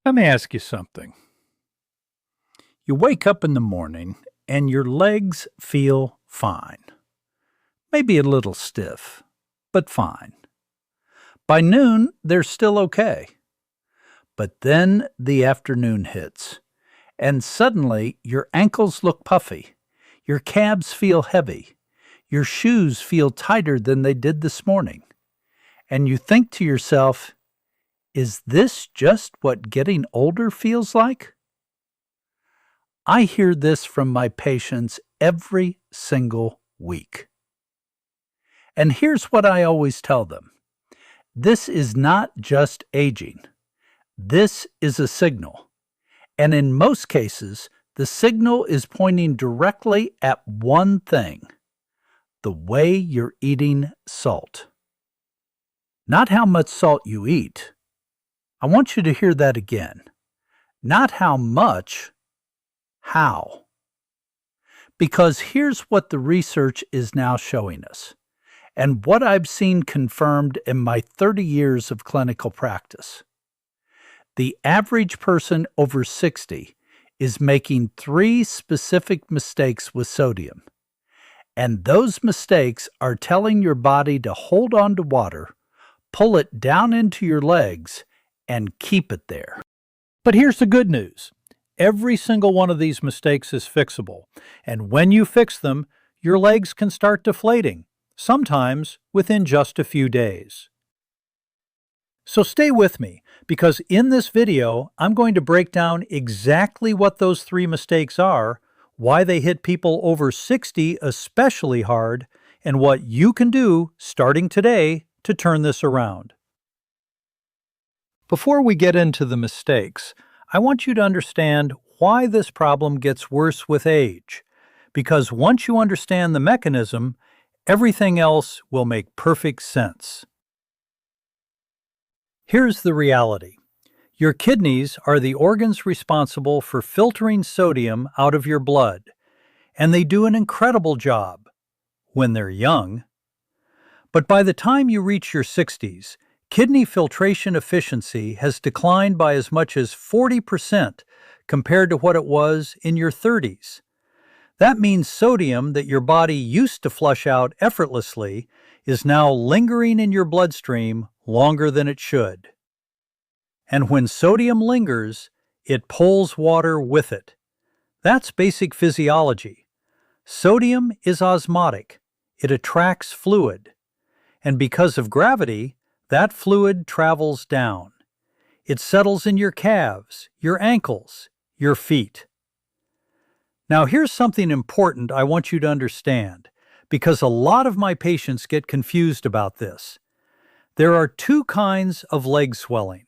Let me ask you something. You wake up in the morning and your legs feel fine. Maybe a little stiff, but fine. By noon, they're still okay. But then the afternoon hits, and suddenly your ankles look puffy, your calves feel heavy, your shoes feel tighter than they did this morning. And you think to yourself, is this just what getting older feels like? I hear this from my patients every single week. And here's what I always tell them. This is not just aging. This is a signal. And in most cases, the signal is pointing directly at one thing: the way you're eating salt. Not how much salt you eat. I want you to hear that again. Not how much, how. Because here's what the research is now showing us, and what I've seen confirmed in my 30 years of clinical practice. The average person over 60 is making 3 specific mistakes with sodium. And those mistakes are telling your body to hold on to water, pull it down into your legs, and keep it there. But here's the good news. Every single one of these mistakes is fixable, and when you fix them, your legs can start deflating, sometimes within just a few days. So stay with me, because in this video, I'm going to break down exactly what those 3 mistakes are, why they hit people over 60 especially hard, and what you can do starting today to turn this around. Before we get into the mistakes, I want you to understand why this problem gets worse with age, because once you understand the mechanism, everything else will make perfect sense. Here's the reality. Your kidneys are the organs responsible for filtering sodium out of your blood, and they do an incredible job when they're young. But by the time you reach your 60s, kidney filtration efficiency has declined by as much as 40% compared to what it was in your 30s. That means sodium that your body used to flush out effortlessly is now lingering in your bloodstream longer than it should. And when sodium lingers, it pulls water with it. That's basic physiology. Sodium is osmotic. It attracts fluid. And because of gravity, that fluid travels down. It settles in your calves, your ankles, your feet. Now here's something important I want you to understand, because a lot of my patients get confused about this. There are 2 kinds of leg swelling.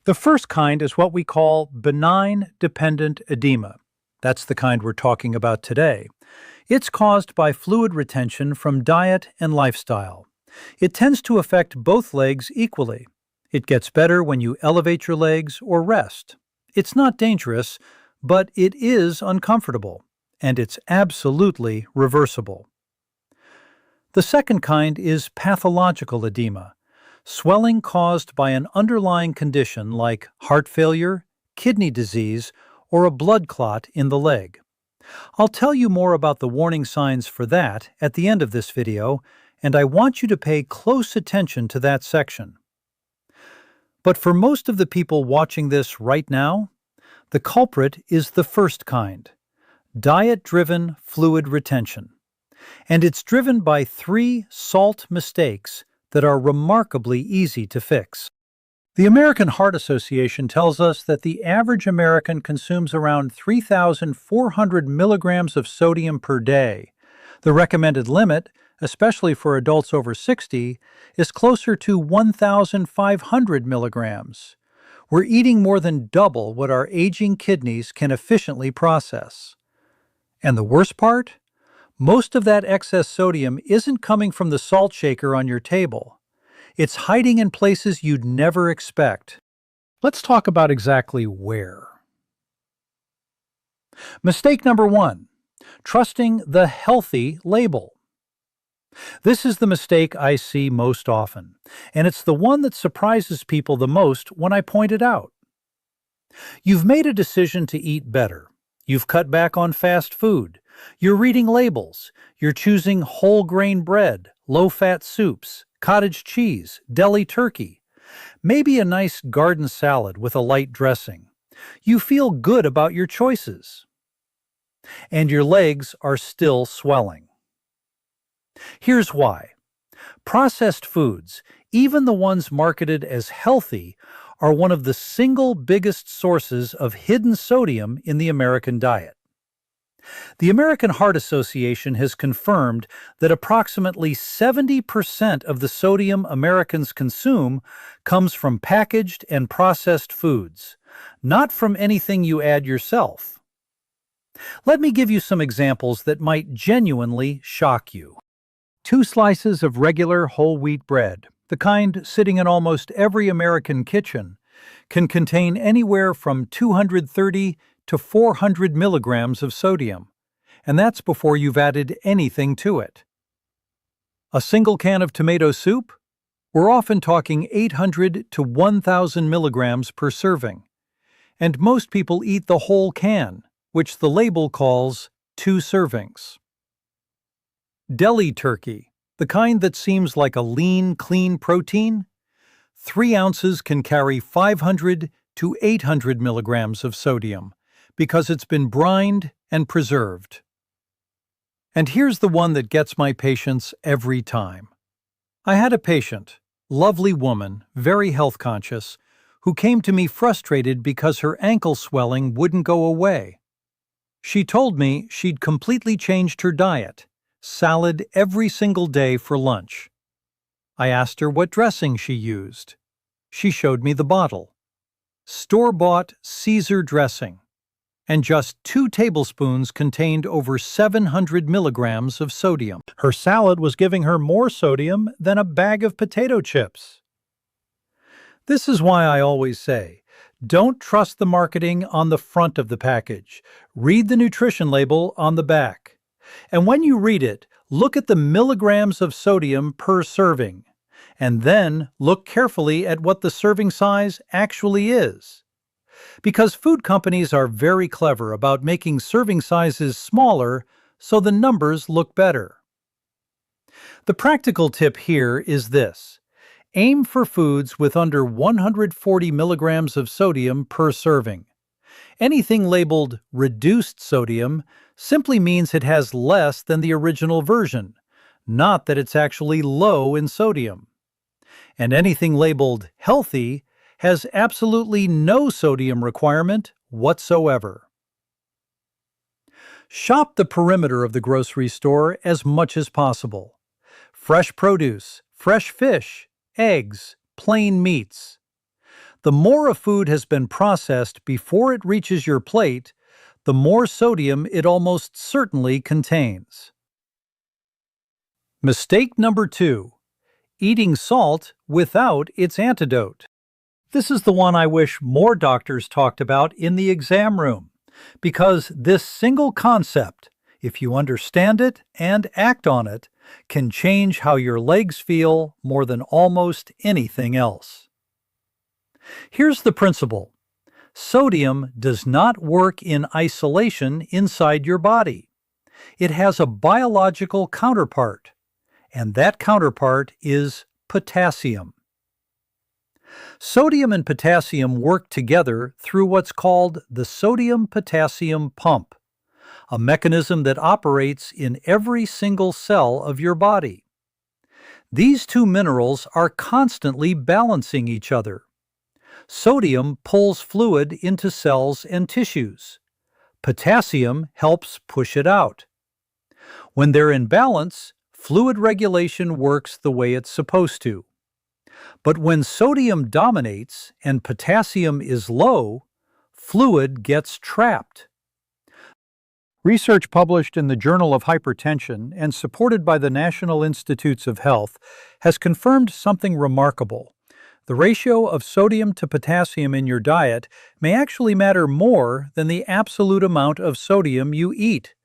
The first kind is what we call benign dependent edema. That's the kind we're talking about today. It's caused by fluid retention from diet and lifestyle. It tends to affect both legs equally. It gets better when you elevate your legs or rest. It's not dangerous, but it is uncomfortable, and it's absolutely reversible. The second kind is pathological edema, swelling caused by an underlying condition like heart failure, kidney disease, or a blood clot in the leg. I'll tell you more about the warning signs for that at the end of this video, and I want you to pay close attention to that section. But for most of the people watching this right now, the culprit is the first kind, diet-driven fluid retention. And it's driven by 3 salt mistakes that are remarkably easy to fix. The American Heart Association tells us that the average American consumes around 3,400 milligrams of sodium per day. The recommended limit, especially for adults over 60, is closer to 1,500 milligrams. We're eating more than double what our aging kidneys can efficiently process. And the worst part? Most of that excess sodium isn't coming from the salt shaker on your table. It's hiding in places you'd never expect. Let's talk about exactly where. Mistake number 1, trusting the healthy label. This is the mistake I see most often, and it's the one that surprises people the most when I point it out. You've made a decision to eat better. You've cut back on fast food. You're reading labels. You're choosing whole grain bread, low-fat soups, cottage cheese, deli turkey, maybe a nice garden salad with a light dressing. You feel good about your choices. And your legs are still swelling. Here's why. Processed foods, even the ones marketed as healthy, are one of the single biggest sources of hidden sodium in the American diet. The American Heart Association has confirmed that approximately 70% of the sodium Americans consume comes from packaged and processed foods, not from anything you add yourself. Let me give you some examples that might genuinely shock you. 2 slices of regular whole wheat bread, the kind sitting in almost every American kitchen, can contain anywhere from 230 to 400 milligrams of sodium, and that's before you've added anything to it. A single can of tomato soup? We're often talking 800 to 1,000 milligrams per serving, and most people eat the whole can, which the label calls 2 servings. Deli turkey, the kind that seems like a lean, clean protein? 3 ounces can carry 500 to 800 milligrams of sodium because it's been brined and preserved. And here's the one that gets my patients every time. I had a patient, lovely woman, very health conscious, who came to me frustrated because her ankle swelling wouldn't go away. She told me she'd completely changed her diet, salad every single day for lunch. I asked her what dressing she used. She showed me the bottle. Store-bought Caesar dressing, and just 2 tablespoons contained over 700 milligrams of sodium. Her salad was giving her more sodium than a bag of potato chips. This is why I always say, don't trust the marketing on the front of the package. Read the nutrition label on the back. And when you read it, look at the milligrams of sodium per serving. And then look carefully at what the serving size actually is. Because food companies are very clever about making serving sizes smaller so the numbers look better. The practical tip here is this. Aim for foods with under 140 milligrams of sodium per serving. Anything labeled reduced sodium simply means it has less than the original version, not that it's actually low in sodium. And anything labeled healthy has absolutely no sodium requirement whatsoever. Shop the perimeter of the grocery store as much as possible. Fresh produce, fresh fish, eggs, plain meats. The more a food has been processed before it reaches your plate, the more sodium it almost certainly contains. Mistake number 2. Eating salt without its antidote. This is the one I wish more doctors talked about in the exam room, because this single concept, if you understand it and act on it, can change how your legs feel more than almost anything else. Here's the principle. Sodium does not work in isolation inside your body. It has a biological counterpart, and that counterpart is potassium. Sodium and potassium work together through what's called the sodium-potassium pump, a mechanism that operates in every single cell of your body. These 2 minerals are constantly balancing each other. Sodium pulls fluid into cells and tissues. Potassium helps push it out. When they're in balance, fluid regulation works the way it's supposed to. But when sodium dominates and potassium is low, fluid gets trapped. Research published in the Journal of Hypertension and supported by the National Institutes of Health has confirmed something remarkable. The ratio of sodium to potassium in your diet may actually matter more than the absolute amount of sodium you eat.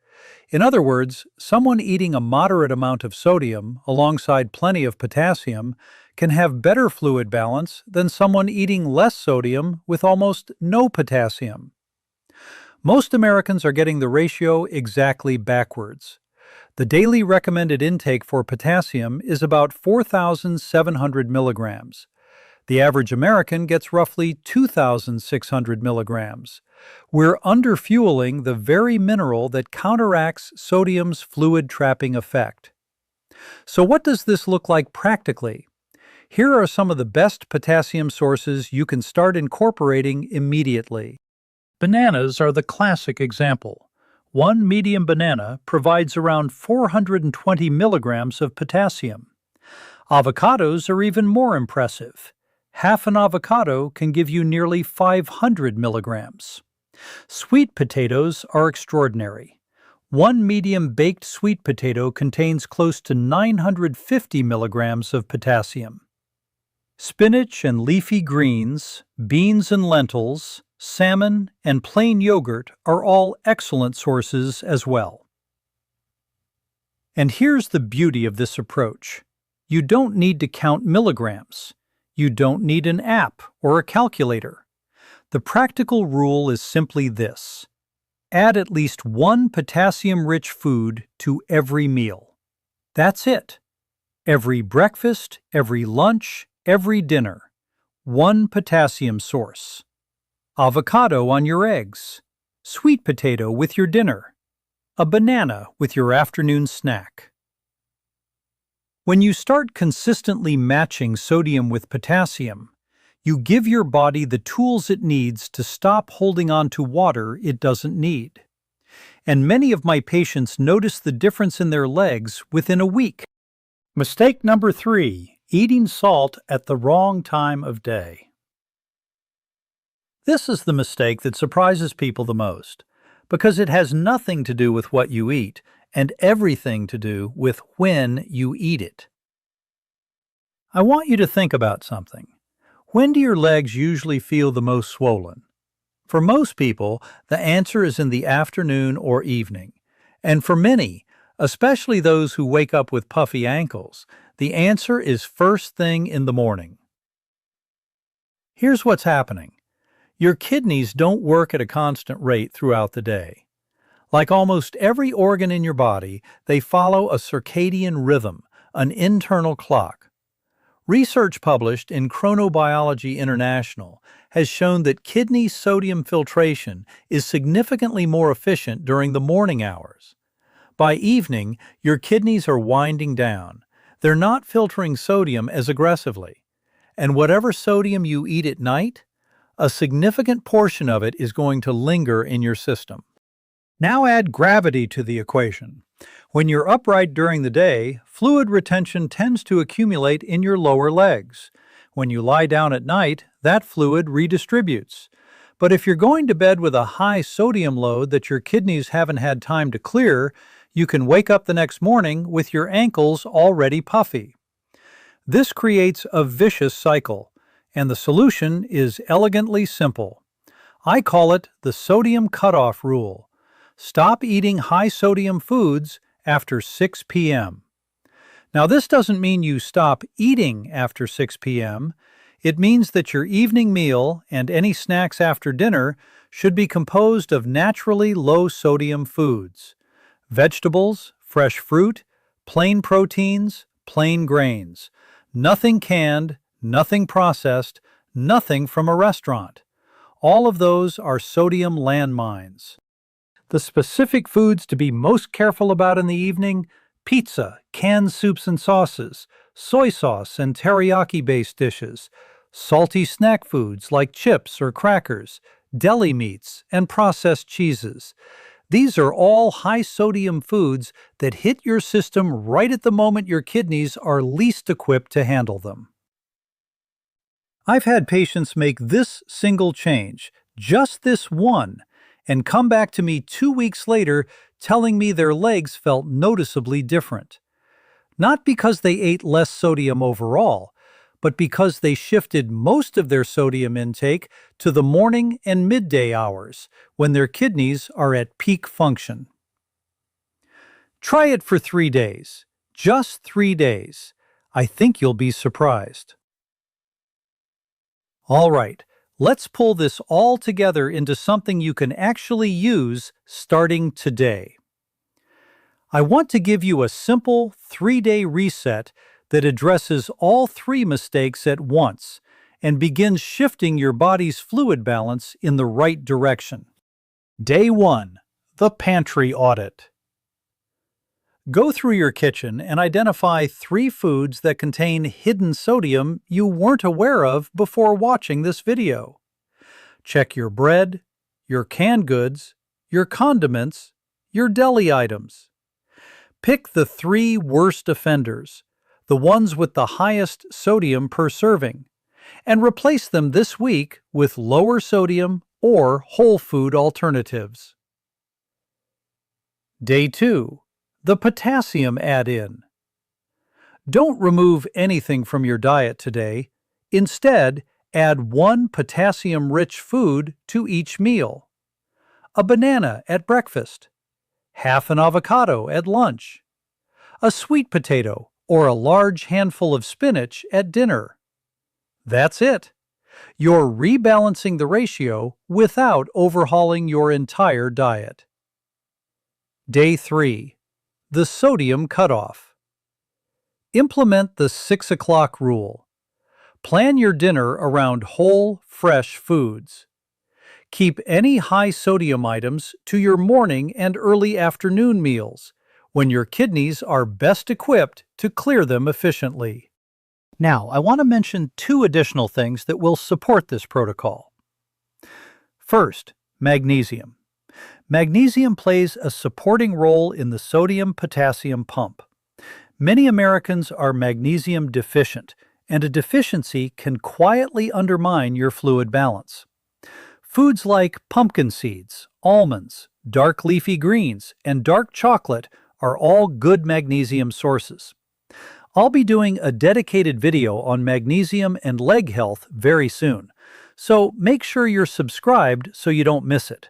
In other words, someone eating a moderate amount of sodium alongside plenty of potassium can have better fluid balance than someone eating less sodium with almost no potassium. Most Americans are getting the ratio exactly backwards. The daily recommended intake for potassium is about 4,700 milligrams. The average American gets roughly 2,600 milligrams. We're underfueling the very mineral that counteracts sodium's fluid-trapping effect. So what does this look like practically? Here are some of the best potassium sources you can start incorporating immediately. Bananas are the classic example. One medium banana provides around 420 milligrams of potassium. Avocados are even more impressive. Half an avocado can give you nearly 500 milligrams. Sweet potatoes are extraordinary. One medium baked sweet potato contains close to 950 milligrams of potassium. Spinach and leafy greens, beans and lentils, salmon, and plain yogurt are all excellent sources as well. And here's the beauty of this approach. You don't need to count milligrams. You don't need an app or a calculator. The practical rule is simply this: add at least one potassium-rich food to every meal. That's it. Every breakfast, every lunch, every dinner. One potassium source. Avocado on your eggs. Sweet potato with your dinner. A banana with your afternoon snack. When you start consistently matching sodium with potassium, you give your body the tools it needs to stop holding on to water it doesn't need. And many of my patients notice the difference in their legs within a week. Mistake number 3, eating salt at the wrong time of day. This is the mistake that surprises people the most, because it has nothing to do with what you eat and everything to do with when you eat it. I want you to think about something. When do your legs usually feel the most swollen? For most people, the answer is in the afternoon or evening. And for many, especially those who wake up with puffy ankles, the answer is first thing in the morning. Here's what's happening. Your kidneys don't work at a constant rate throughout the day. Like almost every organ in your body, they follow a circadian rhythm, an internal clock. Research published in Chronobiology International has shown that kidney sodium filtration is significantly more efficient during the morning hours. By evening, your kidneys are winding down. They're not filtering sodium as aggressively. And whatever sodium you eat at night, a significant portion of it is going to linger in your system. Now add gravity to the equation. When you're upright during the day, fluid retention tends to accumulate in your lower legs. When you lie down at night, that fluid redistributes. But if you're going to bed with a high sodium load that your kidneys haven't had time to clear, you can wake up the next morning with your ankles already puffy. This creates a vicious cycle, and the solution is elegantly simple. I call it the sodium cutoff rule. Stop eating high-sodium foods after 6 p.m. Now, this doesn't mean you stop eating after 6 p.m. It means that your evening meal and any snacks after dinner should be composed of naturally low-sodium foods. Vegetables, fresh fruit, plain proteins, plain grains. Nothing canned, nothing processed, nothing from a restaurant. All of those are sodium landmines. The specific foods to be most careful about in the evening: pizza, canned soups and sauces, soy sauce and teriyaki-based dishes, salty snack foods like chips or crackers, deli meats, and processed cheeses. These are all high-sodium foods that hit your system right at the moment your kidneys are least equipped to handle them. I've had patients make this single change, just this one, and come back to me 2 weeks later telling me their legs felt noticeably different. Not because they ate less sodium overall, but because they shifted most of their sodium intake to the morning and midday hours, when their kidneys are at peak function. Try it for 3 days. Just 3 days. I think you'll be surprised. All right, let's pull this all together into something you can actually use starting today. I want to give you a simple 3-day reset that addresses all 3 mistakes at once and begins shifting your body's fluid balance in the right direction. Day 1. The Pantry Audit. Go through your kitchen and identify 3 foods that contain hidden sodium you weren't aware of before watching this video. Check your bread, your canned goods, your condiments, your deli items. Pick the 3 worst offenders, the ones with the highest sodium per serving, and replace them this week with lower sodium or whole food alternatives. Day 2. The potassium add-in. Don't remove anything from your diet today. Instead, add 1 potassium-rich food to each meal. A banana at breakfast, half an avocado at lunch, a sweet potato or a large handful of spinach at dinner. That's it. You're rebalancing the ratio without overhauling your entire diet. Day 3. The sodium cutoff. Implement the 6 o'clock rule. Plan your dinner around whole, fresh foods. Keep any high sodium items to your morning and early afternoon meals, when your kidneys are best equipped to clear them efficiently. Now, I want to mention 2 additional things that will support this protocol. First, magnesium. Magnesium plays a supporting role in the sodium-potassium pump. Many Americans are magnesium deficient, and a deficiency can quietly undermine your fluid balance. Foods like pumpkin seeds, almonds, dark leafy greens, and dark chocolate are all good magnesium sources. I'll be doing a dedicated video on magnesium and leg health very soon, so make sure you're subscribed so you don't miss it.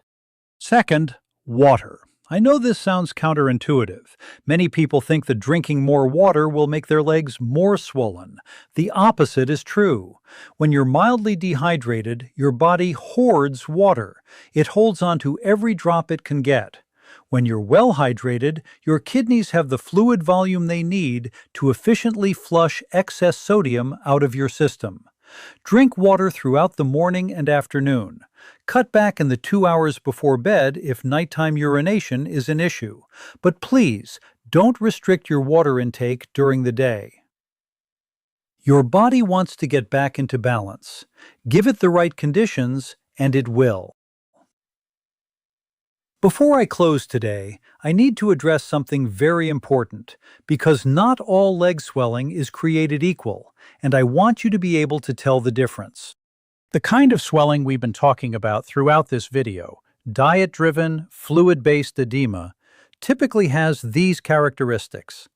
Second, water. I know this sounds counterintuitive. Many people think that drinking more water will make their legs more swollen. The opposite is true. When you're mildly dehydrated, your body hoards water. It holds on to every drop it can get. When you're well hydrated, your kidneys have the fluid volume they need to efficiently flush excess sodium out of your system. Drink water throughout the morning and afternoon. Cut back in the 2 hours before bed if nighttime urination is an issue. But please, don't restrict your water intake during the day. Your body wants to get back into balance. Give it the right conditions, and it will. Before I close today, I need to address something very important, because not all leg swelling is created equal, and I want you to be able to tell the difference. The kind of swelling we've been talking about throughout this video, diet-driven, fluid-based edema, typically has these characteristics.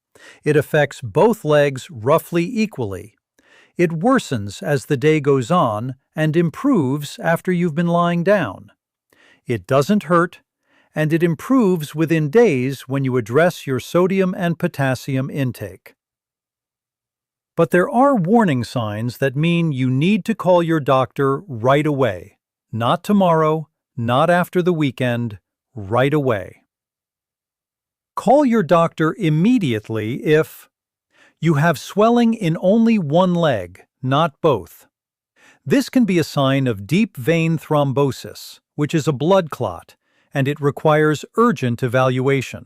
It affects both legs roughly equally. It worsens as the day goes on and improves after you've been lying down. It doesn't hurt, and it improves within days when you address your sodium and potassium intake. But there are warning signs that mean you need to call your doctor right away. Not tomorrow, not after the weekend, right away. Call your doctor immediately if you have swelling in only one leg, not both. This can be a sign of deep vein thrombosis, which is a blood clot, and it requires urgent evaluation.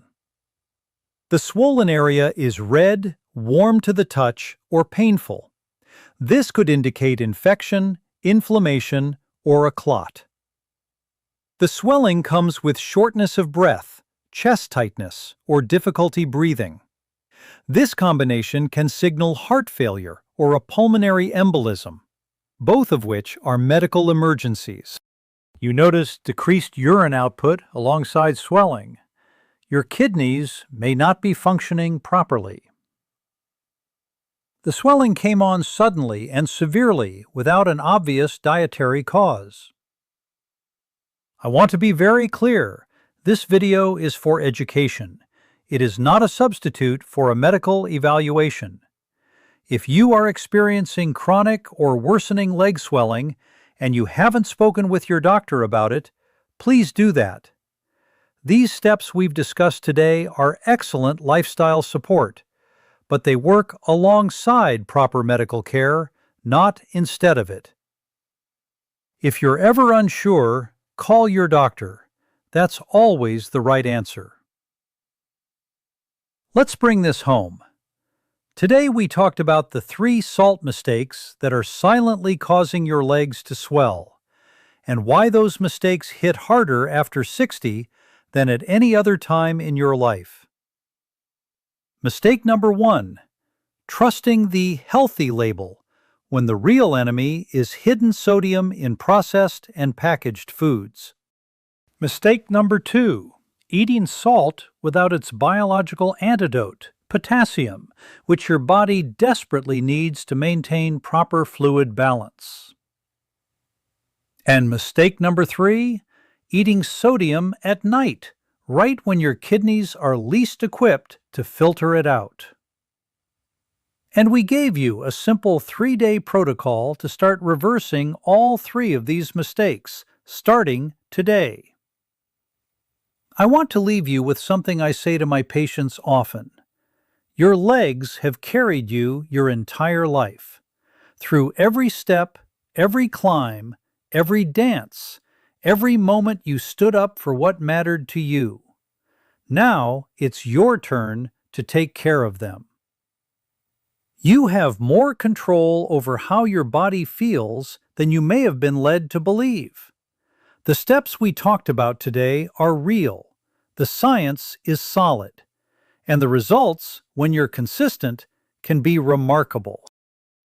The swollen area is red, warm to the touch, or painful. This could indicate infection, inflammation, or a clot. The swelling comes with shortness of breath, chest tightness, or difficulty breathing. This combination can signal heart failure or a pulmonary embolism, both of which are medical emergencies. You notice decreased urine output alongside swelling. Your kidneys may not be functioning properly. The swelling came on suddenly and severely without an obvious dietary cause. I want to be very clear. This video is for education. It is not a substitute for a medical evaluation. If you are experiencing chronic or worsening leg swelling and you haven't spoken with your doctor about it, please do that. These steps we've discussed today are excellent lifestyle support, but they work alongside proper medical care, not instead of it. If you're ever unsure, call your doctor. That's always the right answer. Let's bring this home. Today we talked about the 3 salt mistakes that are silently causing your legs to swell, and why those mistakes hit harder after 60 than at any other time in your life. Mistake number 1, trusting the healthy label when the real enemy is hidden sodium in processed and packaged foods. Mistake number 2, eating salt without its biological antidote, potassium, which your body desperately needs to maintain proper fluid balance. And mistake number 3, eating sodium at night, right when your kidneys are least equipped to filter it out. And we gave you a simple 3-day protocol to start reversing all 3 of these mistakes, starting today. I want to leave you with something I say to my patients often. Your legs have carried you your entire life. Through every step, every climb, every dance, every moment you stood up for what mattered to you. Now it's your turn to take care of them. You have more control over how your body feels than you may have been led to believe. The steps we talked about today are real. The science is solid. And the results, when you're consistent, can be remarkable.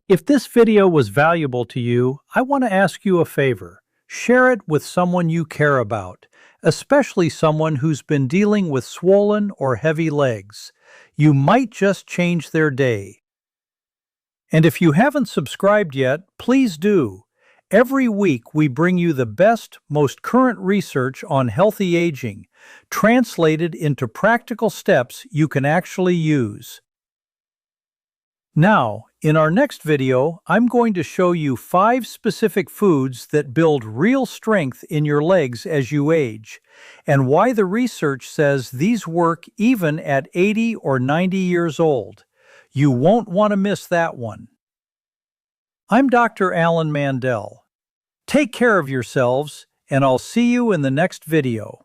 If this video was valuable to you, I want to ask you a favor. Share it with someone you care about, especially someone who's been dealing with swollen or heavy legs. You might just change their day. And if you haven't subscribed yet, please do. Every week we bring you the best, most current research on healthy aging, translated into practical steps you can actually use. Now, in our next video, I'm going to show you 5 specific foods that build real strength in your legs as you age, and why the research says these work even at 80 or 90 years old. You won't want to miss that one. I'm Dr. Alan Mandell. Take care of yourselves, and I'll see you in the next video.